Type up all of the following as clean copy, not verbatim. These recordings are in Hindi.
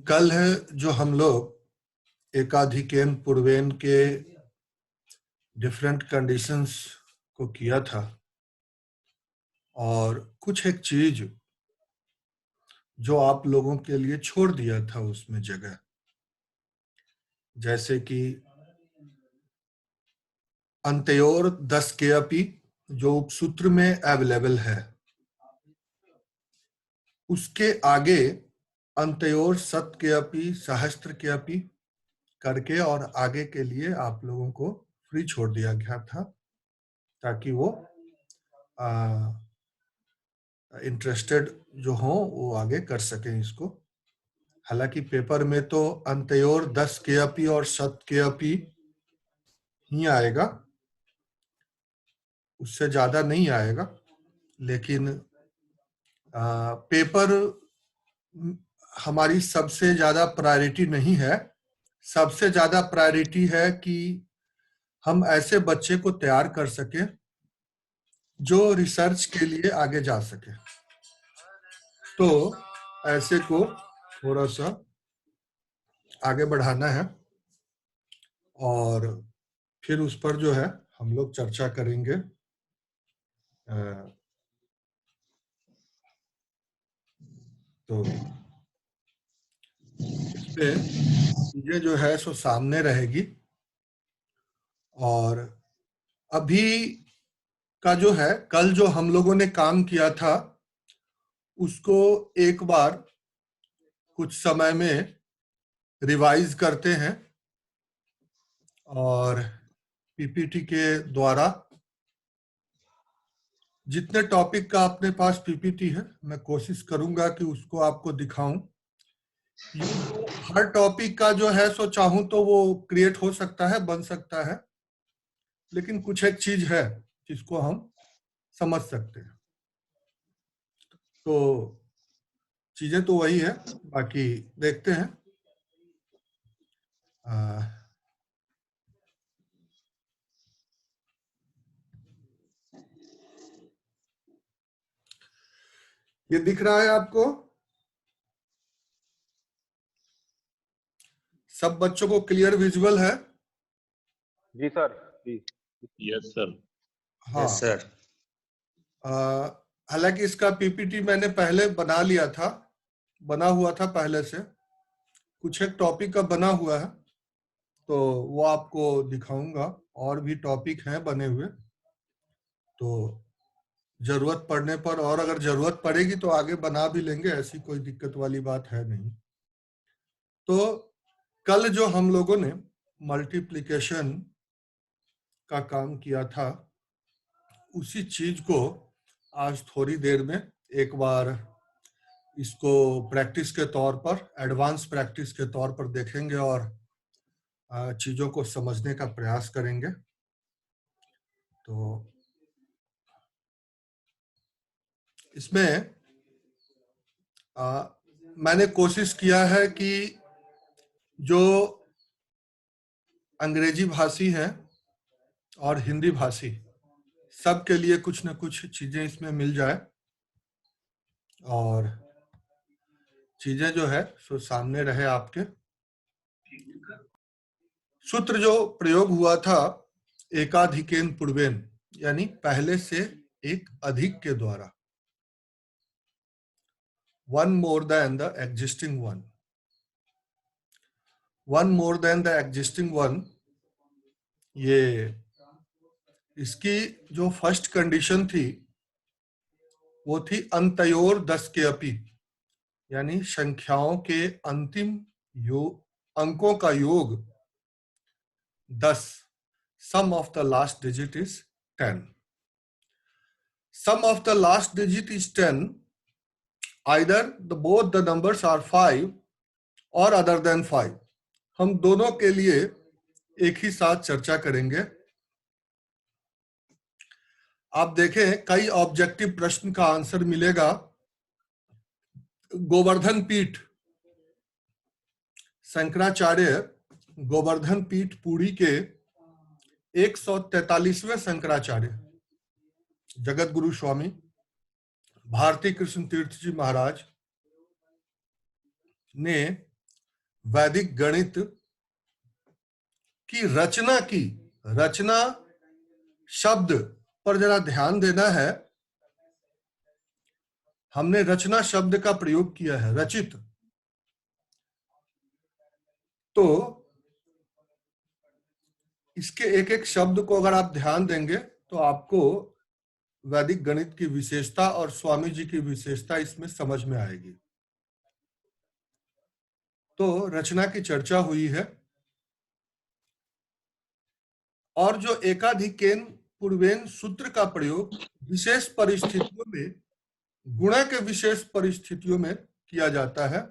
कल है जो हम लोग एकाधिकेन पूर्वेन के डिफरेंट कंडीशंस को किया था और कुछ एक चीज जो आप लोगों के लिए छोड़ दिया था उसमें जगह, जैसे कि अंत्योर 10 के अपी जो उपसूत्र में अवेलेबल है, उसके आगे अंत्योर सत के अपी सहस्त्र के अपी करके और आगे के लिए आप लोगों को फ्री छोड़ दिया गया था ताकि वो इंटरेस्टेड जो हो वो आगे कर सकें इसको। हालांकि पेपर में तो अंत्योर 10 के अपी और सत के अपी ही आएगा, उससे ज्यादा नहीं आएगा, लेकिन पेपर हमारी सबसे ज्यादा प्रायोरिटी नहीं है। सबसे ज्यादा प्रायोरिटी है कि हम ऐसे बच्चे को तैयार कर सके जो रिसर्च के लिए आगे जा सके। तो ऐसे को थोड़ा सा आगे बढ़ाना है और फिर उस पर जो है हम लोग चर्चा करेंगे। तो इसमें चीजें जो है सो सामने रहेगी और अभी का जो है कल जो हम लोगों ने काम किया था उसको एक बार कुछ समय में रिवाइज करते हैं और पीपीटी के द्वारा जितने टॉपिक का अपने पास पीपीटी है मैं कोशिश करूंगा कि उसको आपको दिखाऊं। हर टॉपिक का जो है सो चाहूं तो वो क्रिएट हो सकता है, बन सकता है, लेकिन कुछ एक चीज है जिसको हम समझ सकते हैं। तो चीजें तो वही है, बाकी देखते हैं। ये दिख रहा है आपको? सब बच्चों को क्लियर विजुअल है? जी सर। जी यस सर। हाँ यस सर। हालांकि इसका पीपीटी मैंने पहले बना लिया था, बना हुआ था पहले से, कुछ एक टॉपिक का बना हुआ है तो वो आपको दिखाऊंगा। और भी टॉपिक हैं बने हुए, तो जरूरत पड़ने पर और अगर जरूरत पड़ेगी तो आगे बना भी लेंगे, ऐसी कोई दिक्कत वाली बात है नहीं। तो कल जो हम लोगों ने मल्टीप्लिकेशन का काम किया था उसी चीज को आज थोड़ी देर में एक बार इसको प्रैक्टिस के तौर पर, एडवांस प्रैक्टिस के तौर पर देखेंगे और चीजों को समझने का प्रयास करेंगे। तो इसमें मैंने कोशिश किया है कि जो अंग्रेजी भाषी हैं और हिंदी भाषी सबके लिए कुछ न कुछ चीजें इसमें मिल जाए और चीजें जो है सो सामने रहे आपके। सूत्र जो प्रयोग हुआ था एकाधिकेन पूर्वेन, यानी पहले से एक अधिक के द्वारा, one more than the existing one, one more than the existing one, ये इसकी जो फर्स्ट कंडीशन थी वो थी अंत्योर 10 के अपी, यानी संख्याओं के अंतिम अंकों का योग 10, sum of the last digit is 10. Sum of the last digit is 10, either both the numbers are 5 or other than 5. हम दोनों के लिए एक ही साथ चर्चा करेंगे। आप देखें कई ऑब्जेक्टिव प्रश्न का आंसर मिलेगा। गोवर्धन पीठ, शंकराचार्य गोवर्धन पीठ पुरी के 143वें शंकराचार्य जगत गुरु स्वामी भारती कृष्ण तीर्थ जी महाराज ने वैदिक गणित की रचना शब्द पर जरा ध्यान देना है। हमने रचना शब्द का प्रयोग किया है, रचित। तो इसके एक एक शब्द को अगर आप ध्यान देंगे तो आपको वैदिक गणित की विशेषता और स्वामी जी की विशेषता इसमें समझ में आएगी। तो रचना की चर्चा हुई है, और जो एकाधिकेन पूर्वेन सूत्र का प्रयोग विशेष परिस्थितियों में, गुणा के विशेष परिस्थितियों में किया जाता है।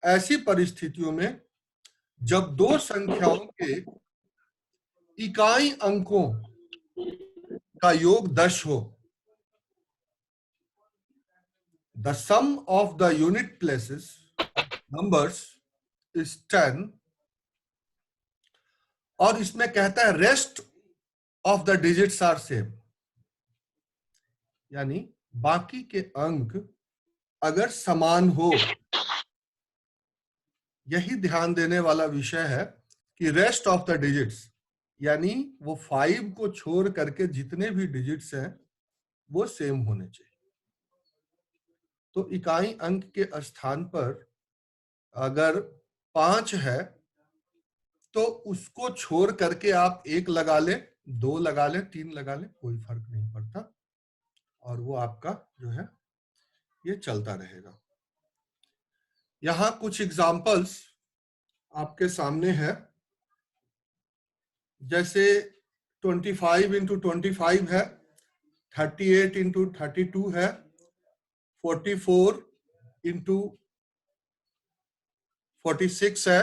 ऐसी परिस्थितियों में जब दो संख्याओं के इकाई अंकों का योग 10 हो, the sum of the unit places numbers is 10, और इसमें कहता है rest of the digits are same, यानी बाकी के अंक अगर समान हो। यही ध्यान देने वाला विषय है कि रेस्ट ऑफ द डिजिट्स, यानी वो 5 को छोड़ करके जितने भी डिजिट्स हैं वो सेम होने चाहिए। तो इकाई अंक के स्थान पर अगर 5 है तो उसको छोड़ करके आप 1 लगा ले, 2 लगा ले, 3 लगा ले, कोई फर्क नहीं पड़ता, और वो आपका जो है ये चलता रहेगा। यहां कुछ एग्जांपल्स आपके सामने है, जैसे 25 इंटू 25 है, 38 इंटू 32 है, 44 इंटू 46 है,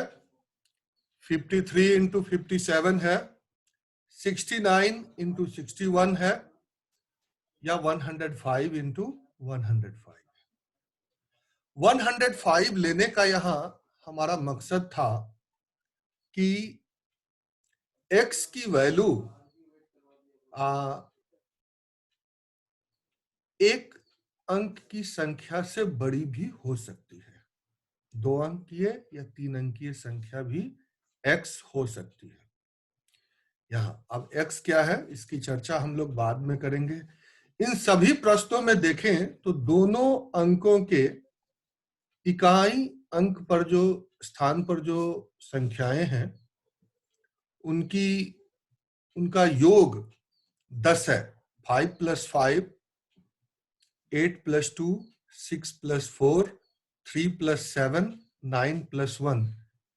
53 इंटू 57 है, 69 इंटू 61 है, या 105 इंटू 105। 105 लेने का यहां हमारा मकसद था कि x की वैल्यू एक अंक की संख्या से बड़ी भी हो सकती है। 2 अंकीय या 3 अंकीय संख्या भी x हो सकती है। यहाँ अब x क्या है इसकी चर्चा हम लोग बाद में करेंगे। इन सभी प्रश्नों में देखें तो दोनों अंकों के इकाई अंक पर जो स्थान पर जो संख्याएं हैं उनका योग 10 है। 5 + 5, 8 + 2, 6 + 4, 3 + 7, 9 + 1,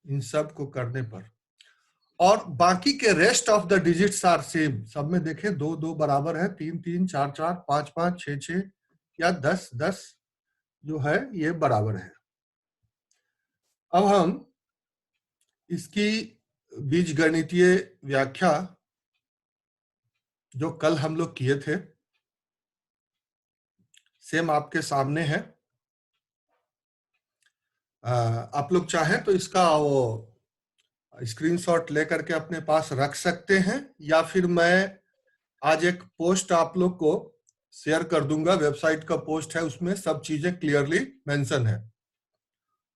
इन सब को करने पर, और बाकी के rest of the digits are same. सब में देखें 2 2 बराबर है, 3 3, 4 4, 5 5, 6 6 या 10 10 जो है ये बराबर है। अब हम इसकी बीजगणितीय व्याख्या जो कल हम लोग किए थे सेम आपके सामने है। आप लोग चाहें तो इसका वो स्क्रीनशॉट लेकर के अपने पास रख सकते हैं, या फिर मैं आज एक पोस्ट आप लोग को शेयर कर दूंगा। वेबसाइट का पोस्ट है, उसमें सब चीजें क्लियरली मेंशन है,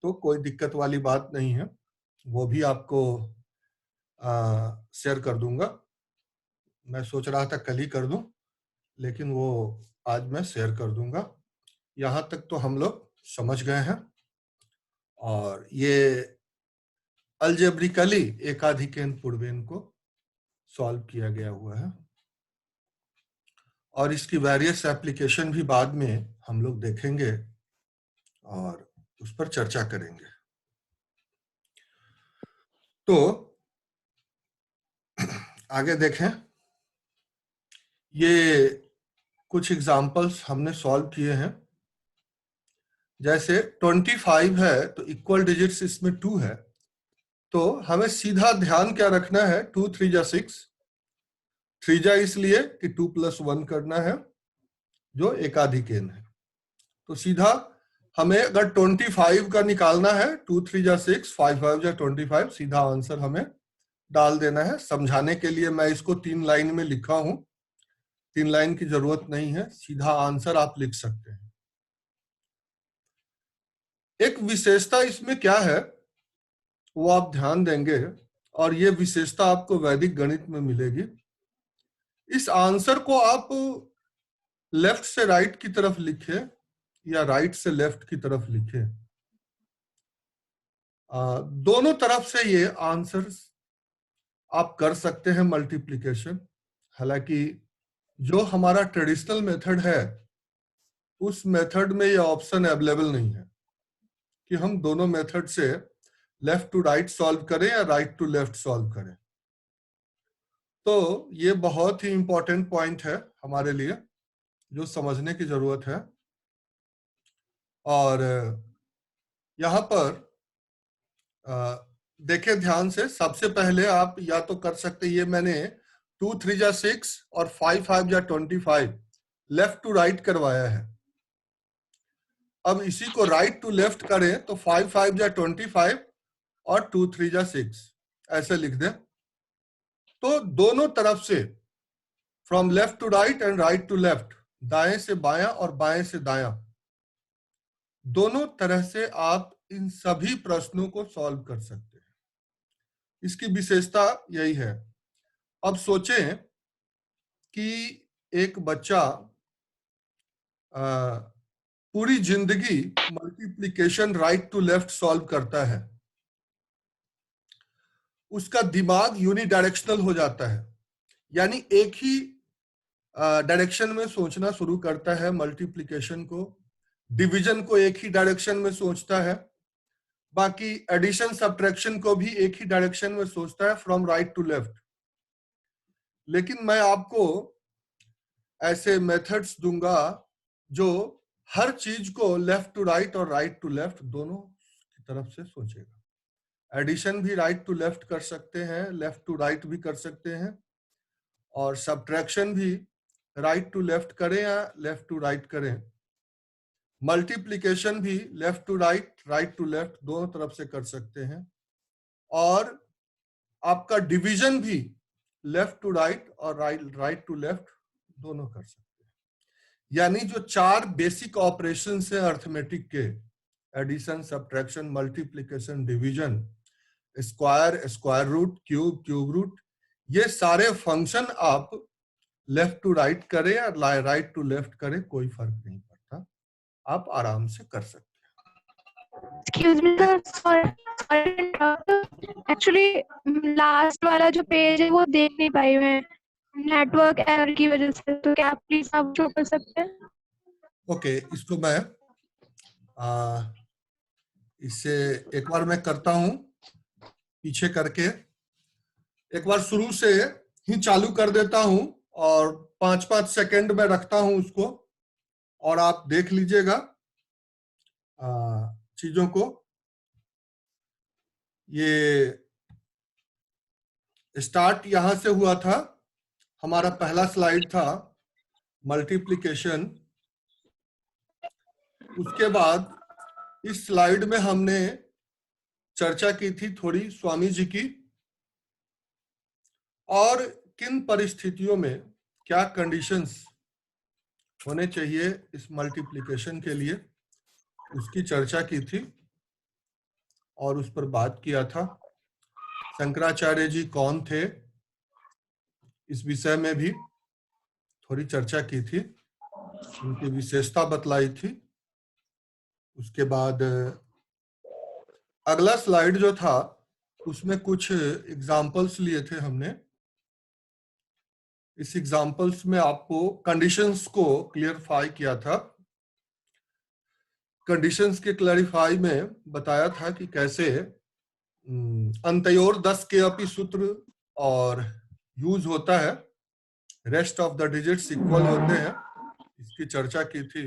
तो कोई दिक्कत वाली बात नहीं है, वो भी आपको शेयर कर दूंगा। मैं सोच रहा था कल ही कर दूं, लेकिन वो आज मैं शेयर कर दूंगा। यहां तक तो हम लोग समझ गए हैं, और ये अलजेब्रिकली एकाधिकेन पूर्वेन को सॉल्व किया गया हुआ है, और इसकी वेरियस एप्लीकेशन भी बाद में हम लोग देखेंगे और उस पर चर्चा करेंगे। तो आगे देखें, ये कुछ एग्जांपल्स हमने सॉल्व किए हैं। जैसे 25 है तो इक्वल डिजिट्स इसमें 2 है, तो हमें सीधा ध्यान क्या रखना है, 2 3 जा 6, 3 जा इसलिए कि 2 + 1 करना है जो एकाधिकेन है। तो सीधा हमें अगर 25 का निकालना है, 2 3 जा 6, 5 5 जा 25, सीधा आंसर हमें डाल देना है। समझाने के लिए मैं इसको 3 लाइन में लिखा हूं, 3 लाइन की जरूरत नहीं है, सीधा आंसर आप लिख सकते हैं। एक विशेषता इसमें क्या है वो आप ध्यान देंगे और ये विशेषता आपको वैदिक गणित में मिलेगी। इस आंसर को आप लेफ्ट से राइट की तरफ लिखे या राइट से लेफ्ट की तरफ लिखे, दोनों तरफ से ये आंसर्स आप कर सकते हैं मल्टीप्लिकेशन। हालांकि जो हमारा ट्रेडिशनल मेथड है उस मेथड में ये ऑप्शन अवेलेबल नहीं है कि हम दोनों मेथड से लेफ्ट टू राइट सॉल्व करें या राइट टू लेफ्ट सॉल्व करें। तो ये बहुत ही इंपॉर्टेंट पॉइंट है हमारे लिए जो समझने की जरूरत है। और यहाँ पर देखिए ध्यान से, सबसे पहले आप या तो कर सकते, ये मैंने 2 3 जा 6 और 5 5 जा 25 लेफ्ट टू राइट करवाया है। अब इसी को राइट टू लेफ्ट करें तो 5 5 जा 25 और 2 3 जा 6 ऐसे लिख दें। तो दोनों तरफ से from left to right and right to left, दाएं से बायां और बाएं से दायां, दोनों तरह से आप इन सभी प्रश्नों को सॉल्व कर सकते हैं। इसकी विशेषता यही है। अब सोचें कि एक बच्चा पूरी जिंदगी multiplication right to left solve करता है, उसका दिमाग यूनिडायरेक्शनल हो जाता है, यानी एक ही डायरेक्शन में सोचना शुरू करता है। मल्टीप्लिकेशन को, डिवीजन को एक ही डायरेक्शन में सोचता है, बाकी एडिशन सब्ट्रैक्शन को भी एक ही डायरेक्शन में सोचता है, फ्रॉम राइट टू लेफ्ट। लेकिन मैं आपको ऐसे मेथड्स दूंगा जो हर चीज को लेफ्ट टू राइट और राइट टू लेफ्ट दोनों की तरफ से सोचेगा। एडिशन भी राइट टू लेफ्ट कर सकते हैं, लेफ्ट टू राइट भी कर सकते हैं, और सब्ट्रैक्शन भी राइट टू लेफ्ट करें या लेफ्ट टू राइट करें। मल्टीप्लिकेशन भी left to right, right to left दोनों तरफ से कर सकते हैं, और आपका डिवीजन भी लेफ्ट टू राइट और राइट टू लेफ्ट दोनों कर सकते हैं। यानी जो 4 बेसिक ऑपरेशंस हैं अर्थमेटिक के, addition, subtraction, multiplication, division, square, square root, cube, cube root, ये सारे फंक्शन आप लेफ्ट टू राइट करें या राइट टू लेफ्ट करें, कोई फर्क नहीं पड़ता, आप आराम से कर सकते हैं। Excuse me sir, sorry actually last वाला जो पेज है वो देख नहीं पाई मैं नेटवर्क एरर की वजह से, तो क्या आप प्लीज आप शो कर सकते हैं? ओके, इसको मैं इससे एक बार मैं करता हूं पीछे करके, एक बार शुरू से ही चालू कर देता हूं और 5-5 सेकंड में रखता हूं उसको, और आप देख लीजिएगा चीजों को। ये स्टार्ट यहां से हुआ था, हमारा पहला स्लाइड था मल्टीप्लिकेशन। उसके बाद इस स्लाइड में हमने चर्चा की थी थोड़ी स्वामी जी की, और किन परिस्थितियों में क्या कंडीशंस होने चाहिए इस मल्टीप्लिकेशन के लिए, उसकी चर्चा की थी और उस पर बात किया था। शंकराचार्य जी कौन थे, इस विषय में भी थोड़ी चर्चा की थी, उनकी विशेषता बतलाई थी। उसके बाद अगला स्लाइड जो था उसमें कुछ एग्जाम्पल्स लिए थे हमने। इस एग्जाम्पल्स में आपको कंडीशंस को क्लियरफाई किया था। कंडीशंस के क्लैरिफाई में बताया था कि कैसे अंत्योर 10 के अपि सूत्र और यूज होता है, rest of the digits equal होते हैं, इसकी चर्चा की थी।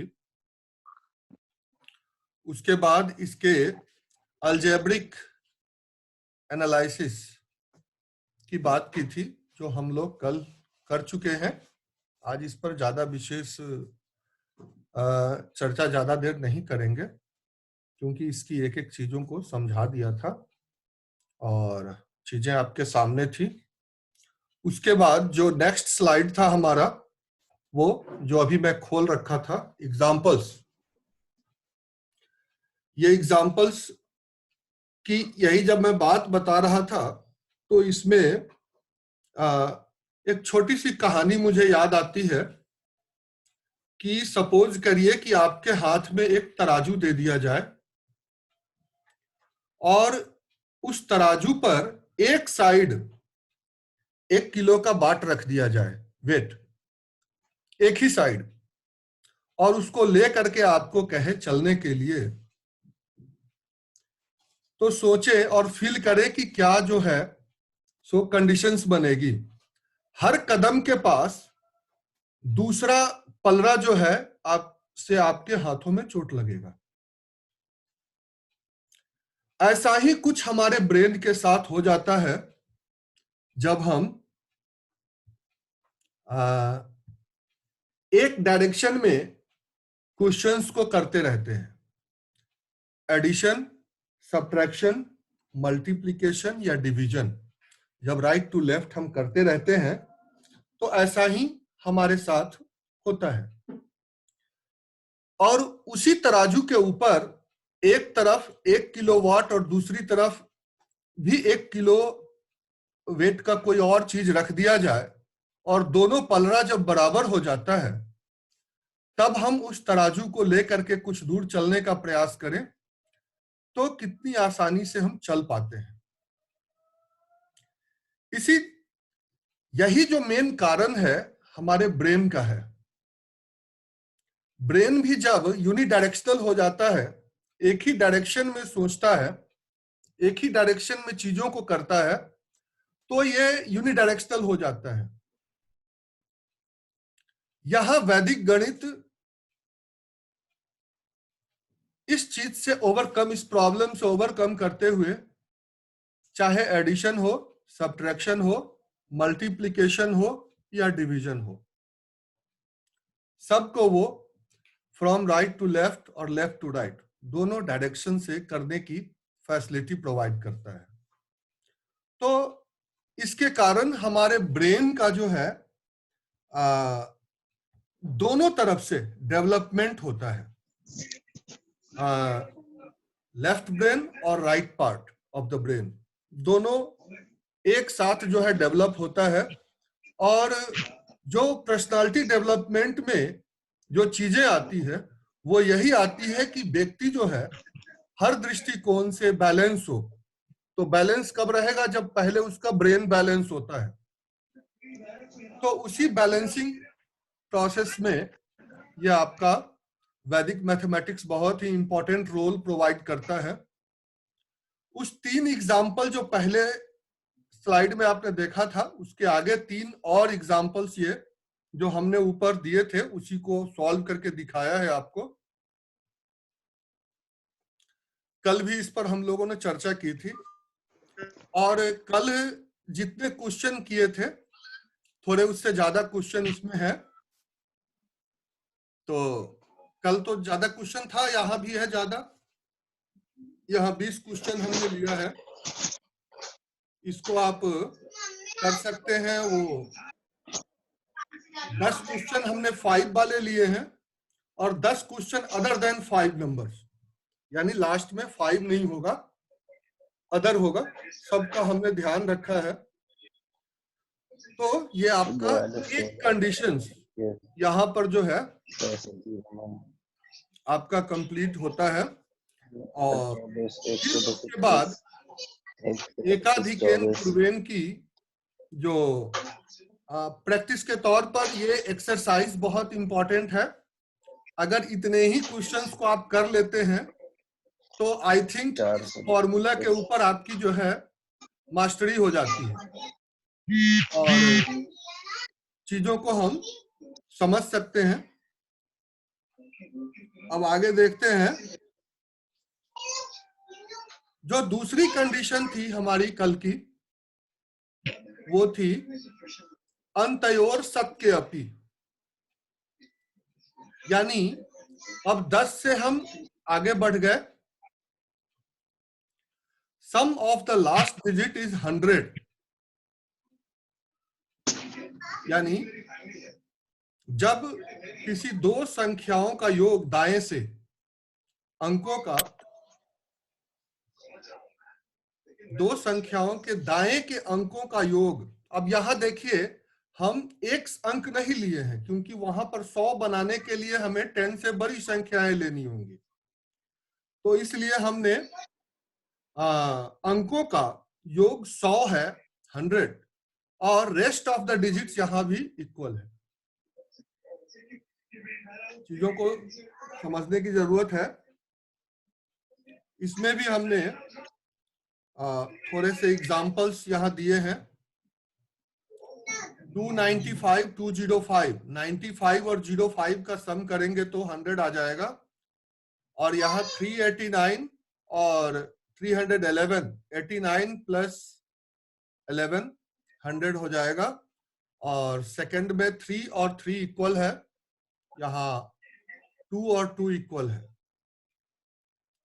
उसके बाद इसके अलजेब्रिक एनालिसिस की बात की थी, जो हम लोग कल कर चुके हैं। आज इस पर ज्यादा विशेष चर्चा ज्यादा देर नहीं करेंगे, क्योंकि इसकी एक एक चीजों को समझा दिया था और चीजें आपके सामने थी। उसके बाद जो नेक्स्ट स्लाइड था हमारा, वो जो अभी मैं खोल रखा था, एग्जाम्पल्स। ये एग्जाम्पल्स कि यही जब मैं बात बता रहा था तो इसमें एक छोटी सी कहानी मुझे याद आती है कि सपोज करिए कि आपके हाथ में एक तराजू दे दिया जाए और उस तराजू पर एक साइड 1 किलो का बाट रख दिया जाए, वेट एक ही साइड, और उसको ले करके आपको कहे चलने के लिए, तो सोचे और फील करे कि क्या जो है सो कंडीशंस बनेगी। हर कदम के पास दूसरा पलड़ा जो है आपसे आपके हाथों में चोट लगेगा। ऐसा ही कुछ हमारे ब्रेन के साथ हो जाता है जब हम एक डायरेक्शन में क्वेश्चंस को करते रहते हैं, एडिशन, सब्ट्रैक्शन, मल्टीप्लिकेशन या डिवीजन। जब राइट टू लेफ्ट हम करते रहते हैं तो ऐसा ही हमारे साथ होता है। और उसी तराजू के ऊपर एक तरफ 1 किलोवाट और दूसरी तरफ भी 1 किलो वेट का कोई और चीज रख दिया जाए और दोनों पलड़ा जब बराबर हो जाता है तब हम उस तराजू को लेकर के कुछ दूर चलने का प्रयास करें तो कितनी आसानी से हम चल पाते हैं। यही जो मेन कारण है हमारे ब्रेन का है। ब्रेन भी जब यूनिडायरेक्शनल हो जाता है, एक ही डायरेक्शन में सोचता है, एक ही डायरेक्शन में चीजों को करता है, तो ये यूनिडायरेक्शनल हो जाता है। यह वैदिक गणित इस चीज से ओवरकम, इस प्रॉब्लम से ओवरकम करते हुए, चाहे एडिशन हो, सब्ट्रैक्शन हो, मल्टीप्लिकेशन हो या डिवीजन हो, सबको वो फ्रॉम राइट टू लेफ्ट और लेफ्ट टू राइट दोनों डायरेक्शन से करने की फैसिलिटी प्रोवाइड करता है। तो इसके कारण हमारे ब्रेन का जो है दोनों तरफ से डेवलपमेंट होता है, लेफ्ट ब्रेन और right part of the brain दोनों एक साथ जो है डेवलप होता है। और जो पर्सनालिटी डेवलपमेंट में जो चीजें आती है वो यही आती है कि व्यक्ति जो है हर दृष्टिकोण से बैलेंस हो। तो बैलेंस कब रहेगा? जब पहले उसका ब्रेन बैलेंस होता है। तो उसी बैलेंसिंग प्रोसेस में ये आपका वैदिक मैथमेटिक्स बहुत ही इंपॉर्टेंट रोल प्रोवाइड करता है। उस 3 एग्जाम्पल जो पहले स्लाइड में आपने देखा था, उसके आगे 3 और एग्जाम्पल्स ये जो हमने ऊपर दिए थे उसी को सॉल्व करके दिखाया है आपको। कल भी इस पर हम लोगों ने चर्चा की थी और कल जितने क्वेश्चन किए थे थोड़े उससे ज्यादा क्वेश्चन इसमें है। तो कल तो ज्यादा क्वेश्चन था, यहाँ भी है ज्यादा। यहाँ 20 क्वेश्चन हमने लिया है, इसको आप कर सकते हैं। वो 10 क्वेश्चन हमने 5 वाले लिए हैं और 10 क्वेश्चन अदर देन 5 नंबर्स, यानी लास्ट में 5 नहीं होगा, अदर होगा। सबका हमने ध्यान रखा है। तो ये आपका एक कंडीशंस यहाँ पर जो है आपका कंप्लीट होता है। और फिर उसके बाद एकाधिकेन पूर्वेन की जो प्रैक्टिस के तौर पर ये एक्सरसाइज बहुत इंपॉर्टेंट है। अगर इतने ही क्वेश्चंस को आप कर लेते हैं तो आई थिंक फॉर्मूला के ऊपर आपकी जो है मास्टरी हो जाती है और चीजों को हम समझ सकते हैं। अब आगे देखते हैं। जो दूसरी कंडीशन थी हमारी कल की, वो थी अंतयोर सत्य अपि, यानी अब 10 से हम आगे बढ़ गए। Sum of the last digit is 100, यानी जब किसी 2 संख्याओं का योग दाएं से अंकों का दो संख्याओं के दाएं के अंकों का योग। अब यहां देखिए हम एक अंक नहीं लिए हैं, क्योंकि वहां पर 100 बनाने के लिए हमें 10 से बड़ी संख्याएं लेनी होंगी, तो इसलिए हमने अंकों का योग 100 है, 100, और रेस्ट ऑफ द डिजिट्स यहां भी इक्वल है। चीजों को समझने की जरूरत है। इसमें भी हमने थोड़े से एग्जाम्पल्स यहाँ दिए हैं। 295, 205, 95 और 05 का सम करेंगे तो 100 आ जाएगा, और यहाँ 389 और 311, 89 प्लस 11 100 हो जाएगा, और सेकंड में 3 और 3 इक्वल है, यहाँ 2 और 2 इक्वल है।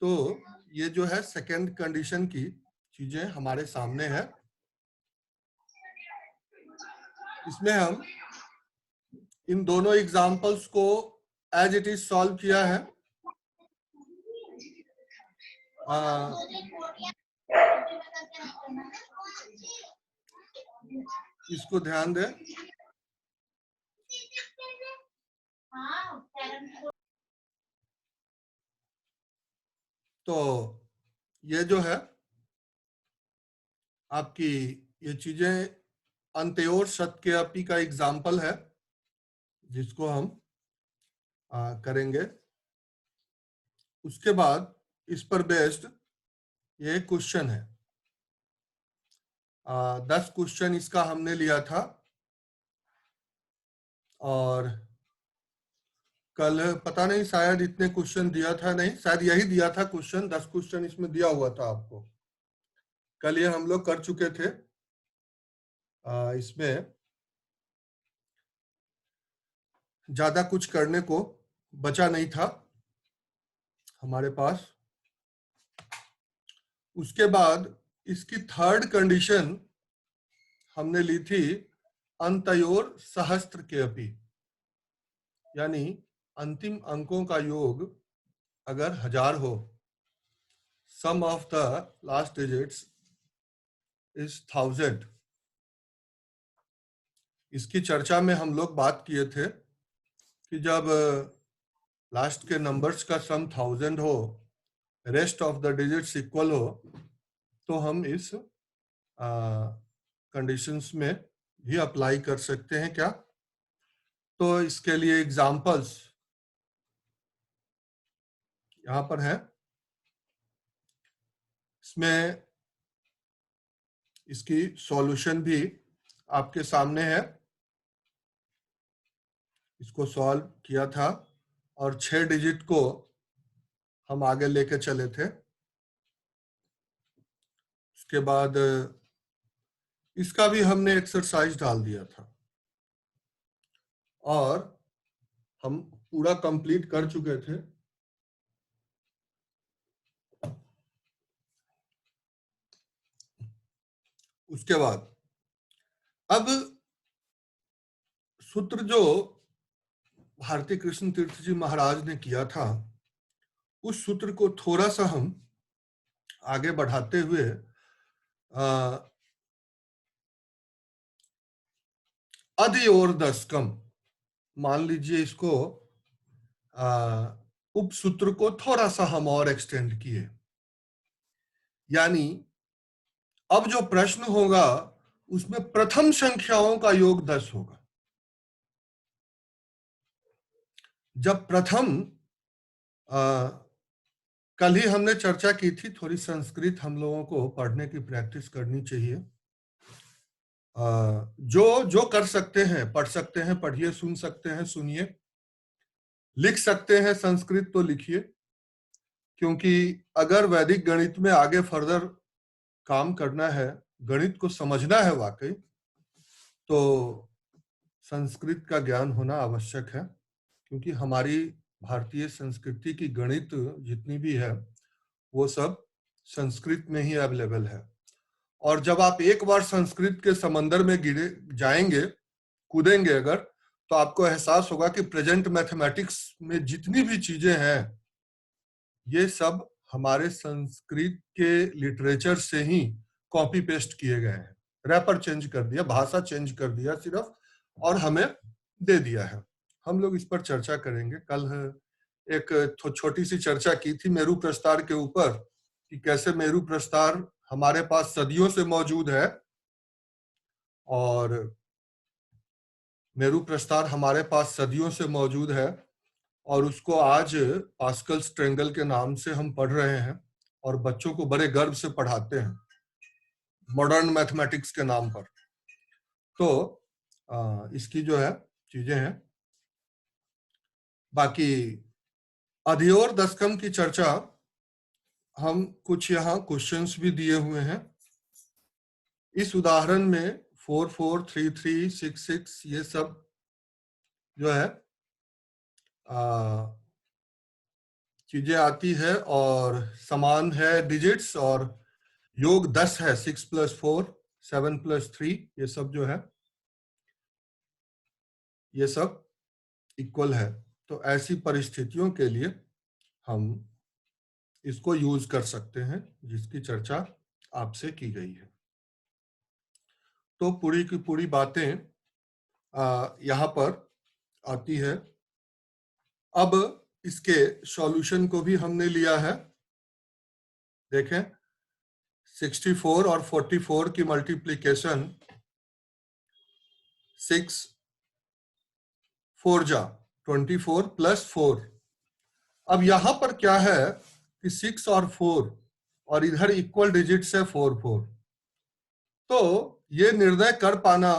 तो ये जो है सेकंड कंडीशन की चीजें हमारे सामने है। इसमें हम इन दोनों एग्जाम्पल्स को एज इट इज सॉल्व किया है। इसको ध्यान दें। तो ये जो है आपकी ये चीजें अंत्योर सत्केपी का एग्जाम्पल है, जिसको हम करेंगे। उसके बाद इस पर बेस्ड ये क्वेश्चन है। 10 क्वेश्चन इसका हमने लिया था, और कल पता नहीं शायद इतने क्वेश्चन दिया था, नहीं शायद यही दिया था क्वेश्चन, 10 क्वेश्चन इसमें दिया हुआ था आपको। कल ये हम लोग कर चुके थे। इसमें ज्यादा कुछ करने को बचा नहीं था हमारे पास। उसके बाद इसकी थर्ड कंडीशन हमने ली थी अंत्योर सहस्त्र के अपी, यानी अंतिम अंकों का योग अगर 1000 हो, sum of the last digits is 1000। इसकी चर्चा में हम लोग बात किए थे कि जब लास्ट के नंबर्स का सम 1000 हो, rest of the digits equal हो, तो हम इस कंडीशंस में भी अप्लाई कर सकते हैं क्या। तो इसके लिए एग्जांपल्स यहां पर है। इसमें इसकी सॉल्यूशन भी आपके सामने है। इसको सॉल्व किया था और 6 डिजिट को हम आगे लेके चले थे। उसके बाद इसका भी हमने एक्सरसाइज डाल दिया था, और हम पूरा कंप्लीट कर चुके थे। उसके बाद अब सूत्र जो भारती कृष्ण तीर्थ जी महाराज ने किया था, उस सूत्र को थोड़ा सा हम आगे बढ़ाते हुए अधियोर दशकम मान लीजिए, इसको उप सूत्र को थोड़ा सा हम और एक्सटेंड किए, यानी अब जो प्रश्न होगा उसमें प्रथम संख्याओं का योग 10 होगा। जब प्रथम कल ही हमने चर्चा की थी, थोड़ी संस्कृत हम लोगों को पढ़ने की प्रैक्टिस करनी चाहिए। जो कर सकते हैं पढ़ सकते हैं, पढ़िए, सुन सकते हैं सुनिए, लिख सकते हैं संस्कृत तो लिखिए, क्योंकि अगर वैदिक गणित में आगे फर्दर काम करना है, गणित को समझना है वाकई, तो संस्कृत का ज्ञान होना आवश्यक है। क्योंकि हमारी भारतीय संस्कृति की गणित जितनी भी है वो सब संस्कृत में ही अवेलेबल है। और जब आप एक बार संस्कृत के समंदर में गिरे जाएंगे, कूदेंगे अगर, तो आपको एहसास होगा कि प्रेजेंट मैथमेटिक्स में जितनी भी चीजें हैं ये सब हमारे संस्कृत के लिटरेचर से ही कॉपी पेस्ट किए गए हैं, रैपर चेंज कर दिया, भाषा चेंज कर दिया सिर्फ, और हमें दे दिया है। हम लोग इस पर चर्चा करेंगे। कल एक छोटी सी चर्चा की थी मेरू प्रस्तार के ऊपर कि कैसे मेरू प्रस्तार हमारे पास सदियों से मौजूद है, और मेरू प्रस्तार हमारे पास सदियों से मौजूद है, और उसको आज पास्कल स्ट्रेंगल के नाम से हम पढ़ रहे हैं और बच्चों को बड़े गर्व से पढ़ाते हैं मॉडर्न मैथमेटिक्स के नाम पर। तो इसकी जो है चीजें हैं। बाकी अधियोर दशकम की चर्चा, हम कुछ यहाँ क्वेश्चंस भी दिए हुए हैं। इस उदाहरण में 4 4 3 3 6 6 ये सब जो है चीजें आती है, और समान है डिजिट्स, और योग 10 है, 6 + 4 7 + 3, ये सब जो है ये सब इक्वल है। तो ऐसी परिस्थितियों के लिए हम इसको यूज कर सकते हैं जिसकी चर्चा आपसे की गई है। तो पूरी की पूरी बातें यहाँ पर आती है। अब इसके सॉल्यूशन को भी हमने लिया है। देखें, 64 और 44 की मल्टीप्लिकेशन 6 4 जा 24 + 4। अब यहां पर क्या है कि 6 और 4 और इधर इक्वल डिजिट्स है 4 4, तो ये निर्णय कर पाना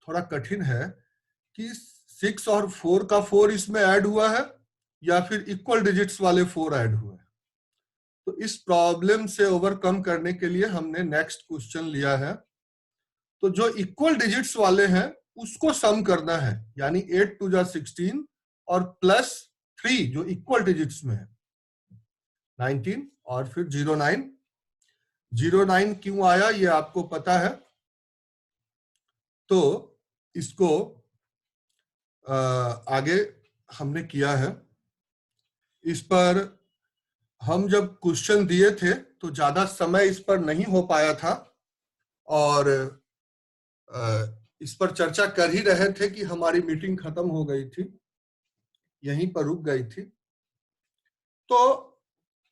थोड़ा कठिन है कि 6 और 4 का 4 इसमें ऐड हुआ है या फिर इक्वल डिजिट्स वाले 4 ऐड हुए हैं। तो इस प्रॉब्लम से ओवरकम करने के लिए हमने नेक्स्ट क्वेश्चन लिया है। तो जो इक्वल डिजिट्स वाले हैं उसको सम करना है, यानी 8 2 जा 16 और +3 जो इक्वल डिजिट्स में है 19, और फिर 09। 09 क्यों आया ये आपको पता है। तो इसको आगे हमने किया है। इस पर हम जब क्वेश्चन दिए थे तो ज्यादा समय इस पर नहीं हो पाया था, और इस पर चर्चा कर ही रहे थे कि हमारी मीटिंग खत्म हो गई थी, यहीं पर रुक गई थी। तो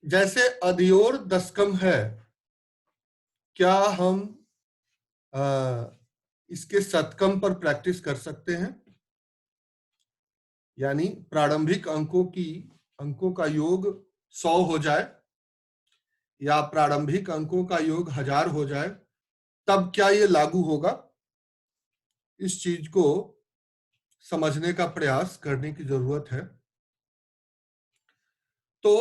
जैसे अधियोर दशकम है, क्या हम इसके शतकम पर प्रैक्टिस कर सकते हैं, यानी प्रारंभिक अंकों का योग 100 हो जाए या प्रारंभिक अंकों का योग 1000 हो जाए, तब क्या ये लागू होगा? इस चीज को समझने का प्रयास करने की जरूरत है। तो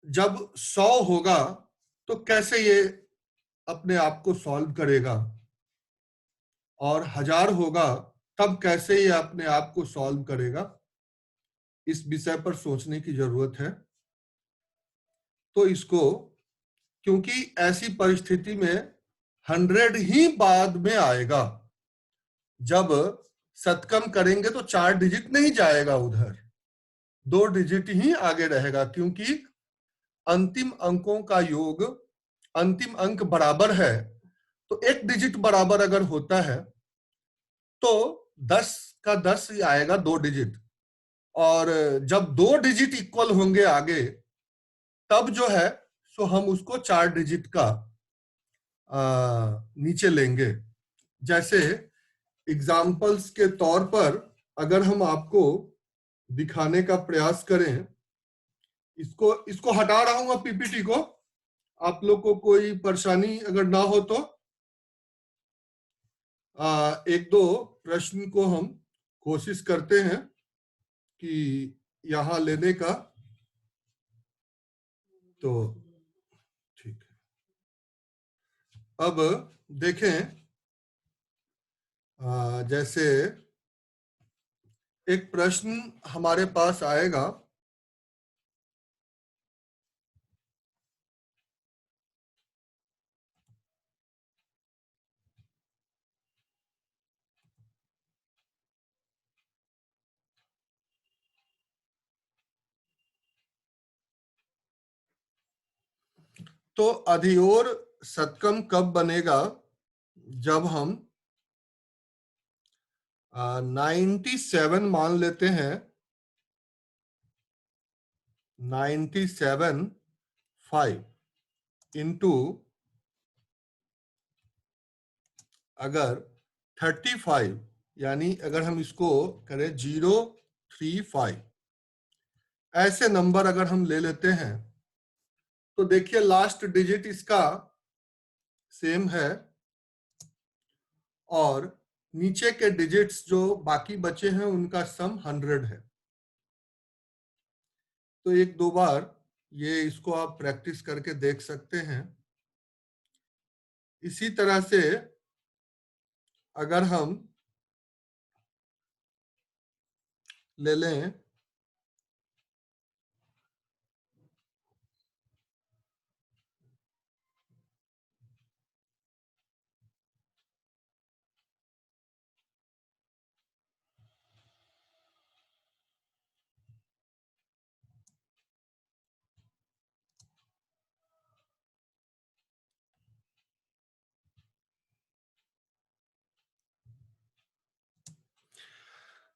जब 100 होगा तो कैसे ये अपने आप को सॉल्व करेगा, और 1000 होगा तब कैसे ये अपने आप को सॉल्व करेगा, इस विषय पर सोचने की जरूरत है। तो इसको, क्योंकि ऐसी परिस्थिति में 100 ही बाद में आएगा, जब शतकम करेंगे तो 4 डिजिट नहीं जाएगा उधर, 2 डिजिट ही आगे रहेगा, क्योंकि अंतिम अंकों का योग, अंतिम अंक बराबर है तो एक डिजिट बराबर अगर होता है तो 10 का 10 ही आएगा, 2 डिजिट, और जब 2 डिजिट इक्वल होंगे आगे, तब जो है सो हम उसको 4 डिजिट का नीचे लेंगे। जैसे एग्जाम्पल्स के तौर पर अगर हम आपको दिखाने का प्रयास करें, इसको हटा रहा हूं पीपीटी को, आप लोग को कोई परेशानी अगर ना हो तो एक दो प्रश्न को हम कोशिश करते हैं कि यहां लेने का। तो ठीक है, अब देखें, जैसे एक प्रश्न हमारे पास आएगा, तो अधियोर शतकम कब बनेगा? जब हम 97 मान लेते हैं, 97.5 इंटू अगर 35, यानी अगर हम इसको करें 035, ऐसे नंबर अगर हम ले लेते हैं तो देखिए लास्ट डिजिट इसका सेम है और नीचे के डिजिट्स जो बाकी बचे हैं उनका सम 100 है। तो एक दो बार ये इसको आप प्रैक्टिस करके देख सकते हैं। इसी तरह से अगर हम ले लें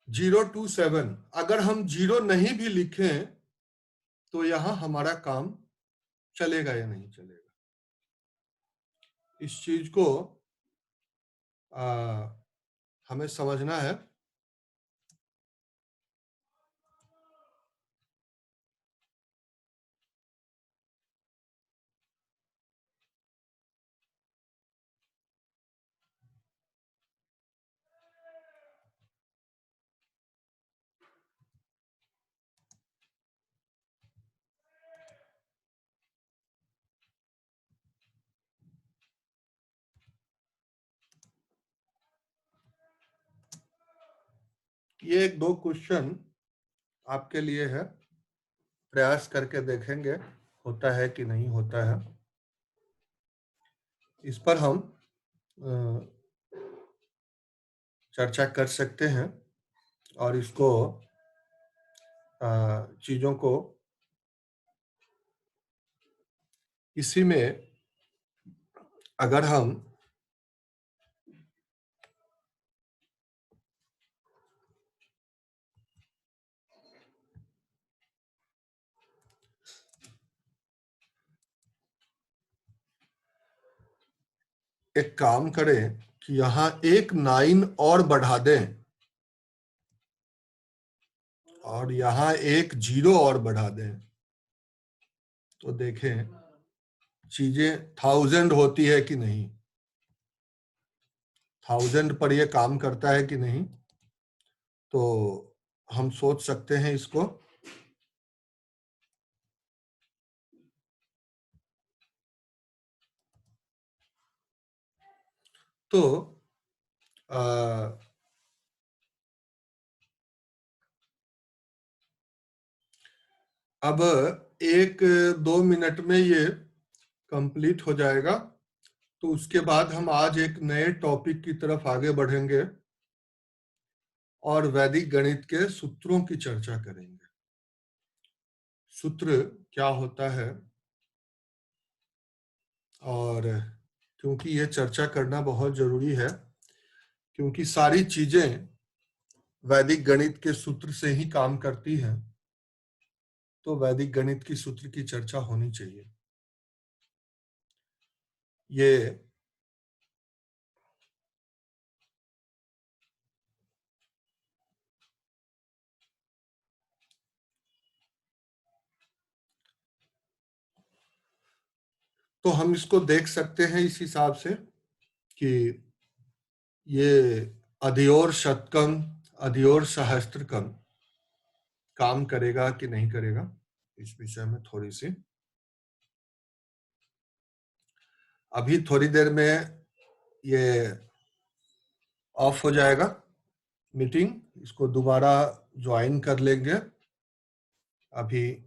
027, अगर हम 0 नहीं भी लिखें तो यहां हमारा काम चलेगा या नहीं चलेगा, इस चीज को हमें समझना है। ये एक दो क्वेश्चन आपके लिए है, प्रयास करके देखेंगे होता है कि नहीं होता है। इस पर हम चर्चा कर सकते हैं और इसको चीजों को इसी में अगर हम एक काम करें कि यहां एक 9 और बढ़ा दें और यहां एक 0 और बढ़ा दें तो देखें चीजें 1000 होती है कि नहीं, 1000 पर यह काम करता है कि नहीं। तो हम सोच सकते हैं इसको। तो अब 1-2 मिनट में ये कंप्लीट हो जाएगा। तो उसके बाद हम आज एक नए टॉपिक की तरफ आगे बढ़ेंगे और वैदिक गणित के सूत्रों की चर्चा करेंगे। सूत्र क्या होता है, और क्योंकि ये चर्चा करना बहुत जरूरी है, क्योंकि सारी चीजें वैदिक गणित के सूत्र से ही काम करती हैं, तो वैदिक गणित की सूत्र की चर्चा होनी चाहिए। ये तो हम इसको देख सकते हैं इस हिसाब से कि ये अधियोर शतकम, अधियोर सहस्त्रकम काम करेगा कि नहीं करेगा, इस विषय में थोड़ी सी अभी थोड़ी देर में ये ऑफ हो जाएगा मीटिंग, इसको दोबारा ज्वाइन कर लेंगे। अभी